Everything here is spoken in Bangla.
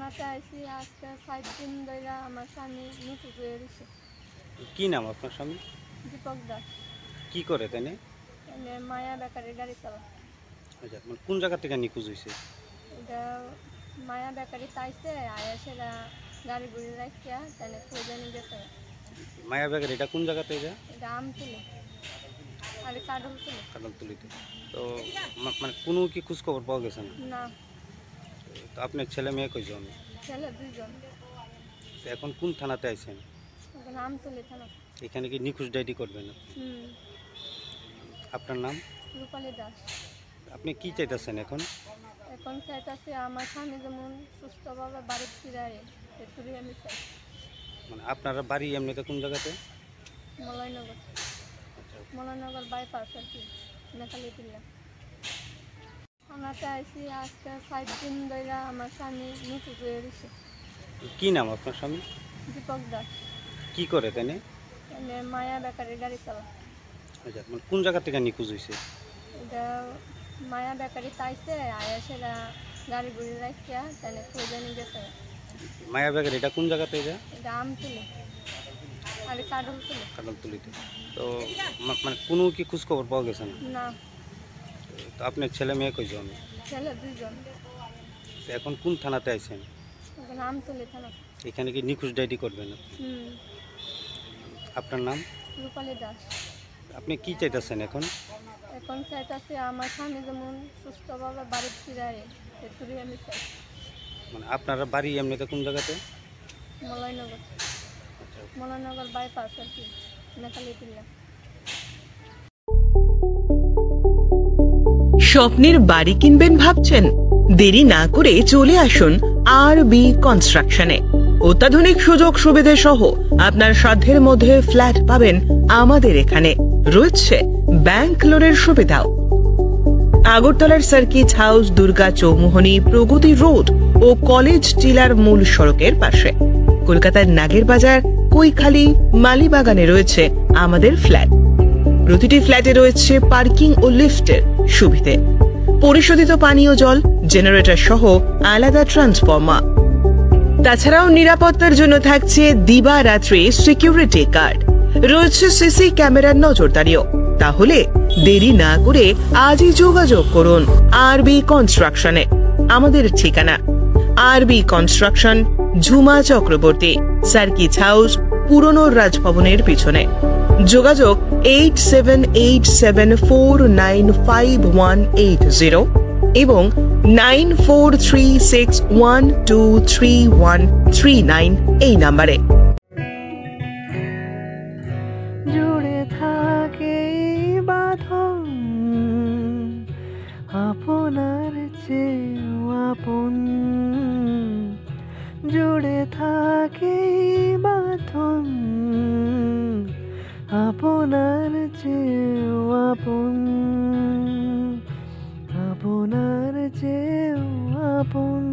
থানাতে আইছি আজকে 7 দিন ধরে আমার স্বামী নিখোঁজ হয়ে গেছে। কি নাম আপনার স্বামী? দীপক দাস। কি করে তাই? এনে মায়া বেকারির গাড়ি চালা। আচ্ছা, মানে কোন জায়গা থেকে নিখোঁজ হয়েছে? এটা মায়া বেকারি তাইছে আয়া সেরা গাড়ি গুড়ি রাখিয়া তাই কই জানি গেছে। মায়া ব্যাগের এটা কোন জায়গাতে? এটা এটা আম তুলে আর কাডল তুলে। কাঁঠালতলিতে। তো মানে কোনো কি খোঁজ খবর পাওয়া গেছে না? না, তো আপনার ছেলে মেয়ে কয়জন? ছেলে 2 জন। তো এখন কোন থানাতে আইছেন? এখন আম তুলে থানা। এখানে কি নিখোঁজ ডায়েরি করবেন? হুম। আপনার নাম? রূপালী দাস। আপনি কি চাইতেছেন এখন? এখন চাইতাছি আমার স্বামী যেমন সুস্থভাবে বাড়ি ফিরায় এটুকুই আমি চাই। মানে আপনার বাড়ি এমনিতে কোন জায়গাতে? মলয়নগর। আচ্ছা, মলয়নগর বাইপাস আর কি, নেখালি টিল্লা। থানাতে আইছি আজকে 7 দিন ধরে আমার স্বামী নিখোঁজ হয়ে গেছে। কি নাম আপনার স্বামী? দীপক দাস। কি করে তাই? এনে মায়া বেকারির গাড়ি চালা। আচ্ছা, মানে কোন জায়গা থেকে নিখোঁজ হয়েছে? এটা মায়া বেকারি তাইছে আয়া সেরা গাড়ি গুড়ি রাখিয়া তাই কই জানি গেছে। মায়া ব্যাগের এটা কোন জায়গাতে? এটা এটা আম তুলে আর কাডল তুলে। কাঁঠালতলিতে। তো মানে কোনো কি খোঁজ খবর পাওয়া গেছে না? না, তো আপনার ছেলে মেয়ে কয়জন? ছেলে 2 জন। তো এখন কোন থানাতে আইছেন? এখন আম তুলে থানা। এখানে কি নিখোঁজ ডায়েরি করবেন? হুম। আপনার নাম? রূপালী দাস। আপনি কি চাইতেছেন এখন? এখন চাইতাছি আমার স্বামী যেমন সুস্থভাবে বাড়ি ফিরায় এটুকুই আমি চাই। মানে আপনার বাড়ি এমনিতে কোন জায়গাতে? মলয়নগর। আচ্ছা, মলয়নগর বাইপাস আর কি, নেখালি টিল্লা। স্বপ্নের বাড়ি কিনবেন ভাবছেন? দেরি না করে চলে আসুন আরবি কনস্ট্রাকশনে। অত্যাধুনিক সুযোগ সুবিধে সহ আপনার সাধ্যের মধ্যে ফ্ল্যাট পাবেন আমাদের এখানে। রয়েছে ব্যাংক লোনের সুবিধাও। আগরতলার সার্কিট হাউস, দুর্গা চৌমুহনী, প্রগতি রোড ও কলেজ টিলার মূল সড়কের পাশে। কলকাতার নাগের বাজার, কৈখালি, মালিবাগানে রয়েছে আমাদের ফ্ল্যাট। প্রতিটি ফ্ল্যাটে রয়েছে পার্কিং ও লিফটের সুবিধে, পরিশোধিত পানীয় জল, জেনারেটর সহ আলাদা ট্রান্সফরমার। তাছাড়াও নিরাপত্তার জন্য থাকছে দিবারাত্রি সিকিউরিটি গার্ড, রয়েছে সিসি ক্যামেরার নজরদারিও। তাহলে দেরি না করে আজই যোগাযোগ করুন আরবি কনস্ট্রাকশনে। আমাদের ঠিকানা আরবি construction, Jhuma Chakraborty, circuit house, পুরনো রাজভবনের পিছনে। যোগাযোগ 8787495180 এবং 9436123139 এই নাম্বারে। জুড়ে থাকে বাঁধন আপনার চেয়েও আপন, জুড়ে থাকে বাঁধন আপনার চেয়েও আপন, আপনার চেয়েও আপন।